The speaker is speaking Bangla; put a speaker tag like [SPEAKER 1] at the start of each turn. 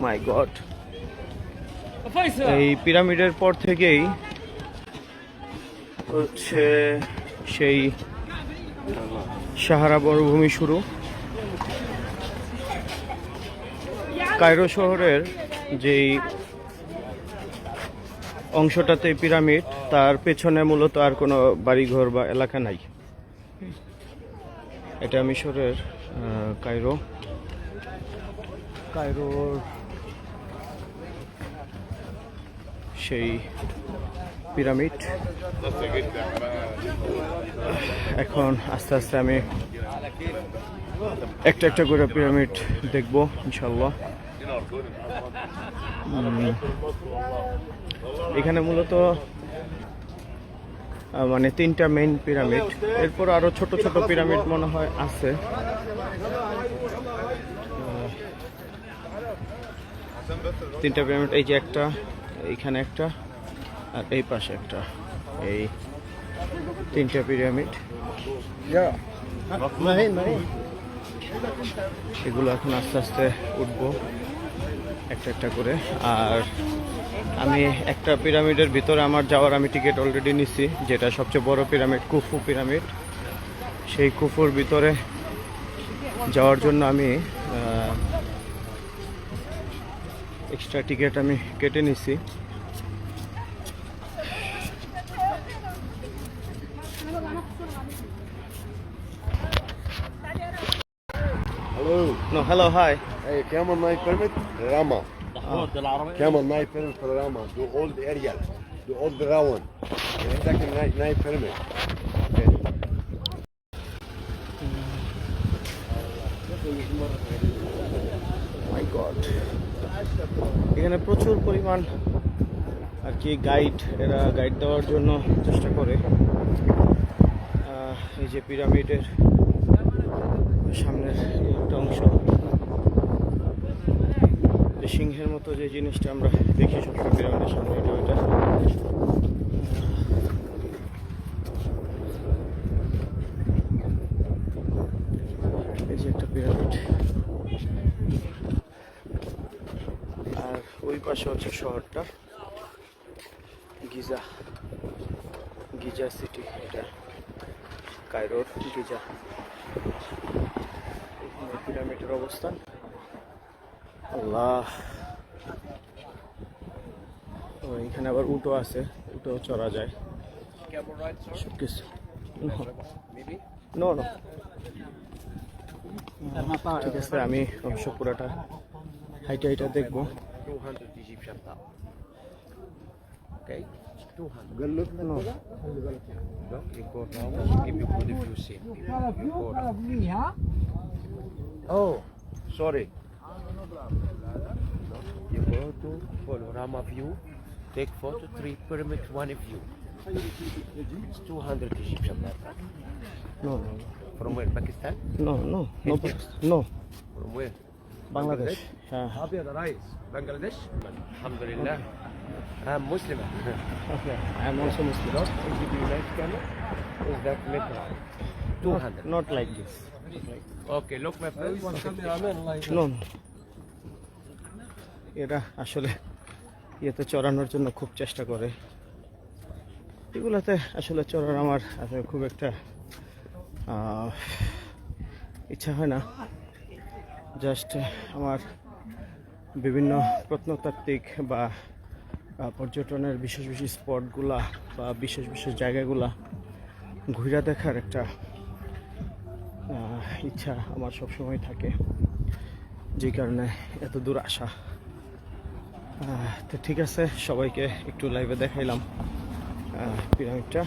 [SPEAKER 1] মাই গড, এই পিরামিডের পর থেকেই হচ্ছে সেই সাহারা মরুভূমি শুরু। কায়রো শহরের যেই অংশটাতে পিরামিড, তার পেছনে মূলত আর কোনো বাড়িঘর বা এলাকা নাই। এটা মিশরের কায়রোর সেই পিরামিড। এখন আস্তে আস্তে আমি একটা একটা করে পিরামিড দেখবো ইনশাল্লাহ। এখানে মূলত মানে 3টা মেইন পিরামিড, এরপর আরো ছোট ছোট পিরামিড মনে হয় আছে। তিনটা পিরামিড, এই যে একটা, এইখানে একটা, আর এই পাশে একটা, এই 3টা পিরামিড। এগুলো এখন আস্তে আস্তে উঠবো একটা একটা করে। আর আমি একটা পিরামিডের ভিতরে আমার যাওয়ার আমি টিকিট অলরেডি নিছি, যেটা সবচেয়ে বড় পিরামিড, খুফু পিরামিড। সেই খুফুর ভিতরে যাওয়ার জন্য আমি এক্সট্রা টিকিট আমি কেটে নিছি।
[SPEAKER 2] Hello.
[SPEAKER 1] No, hello, hi.
[SPEAKER 2] Hey, camel night permit? Rama. Camel night permit for Rama. Do all the area. Do all the round. Second night permit. Okay.
[SPEAKER 1] My God. এখানে প্রচুর পরিমাণ আর কি গাইড, এরা গাইড দেওয়ার জন্য চেষ্টা করে। এই যে পিরামিডের সামনের একটা অংশ, সিংহের মতো যে জিনিসটা আমরা দেখি সবসময় পিরামিডের সামনে, এটা ওইটা। এই যে একটা পিরামিড, আর ওই পাশে হচ্ছে শহরটা গিজা, গিজা সিটি। এটা কায়রোর গিজা, পিরামিডের অবস্থান। আল্লাহ, এখানে আবার উটো আছে, উটো চড়া যায়। ঠিক আছে, আমি অবশ্য পুরাটা হাইটা হাইটা দেখবো।
[SPEAKER 2] Oh, sorry. You go to Panorama View, take photo, 3 pyramid, 1 view. It's 200 Egyptian baht.
[SPEAKER 1] No,
[SPEAKER 2] From where? Pakistan?
[SPEAKER 1] no,
[SPEAKER 2] India?
[SPEAKER 1] no.
[SPEAKER 2] From where?
[SPEAKER 1] Bangladesh.
[SPEAKER 2] Abiyad rice. Bangladesh? Alhamdulillah. I'm Muslim.
[SPEAKER 1] Okay, I am also Muslim.
[SPEAKER 2] If you like camel, is that meter? 200.
[SPEAKER 1] Not like this.
[SPEAKER 2] Okay, look my friend.
[SPEAKER 1] No. এরা আসলে ইয়েতে চড়ানোর জন্য খুব চেষ্টা করে। এগুলোতে আসলে চড়ার আমার আসলে খুব একটা ইচ্ছা হয় না। জাস্ট আমার বিভিন্ন প্রত্নতাত্ত্বিক বা পর্যটনের বিশেষ বিশেষ স্পটগুলা বা বিশেষ বিশেষ জায়গাগুলা ঘুরে দেখার একটা ইচ্ছা আমার সবসময় থাকে, যে কারণে এত দূর আসা। তো ঠিক আছে, সবাইকে একটু লাইভে দেখাইলাম পিরামিডটা।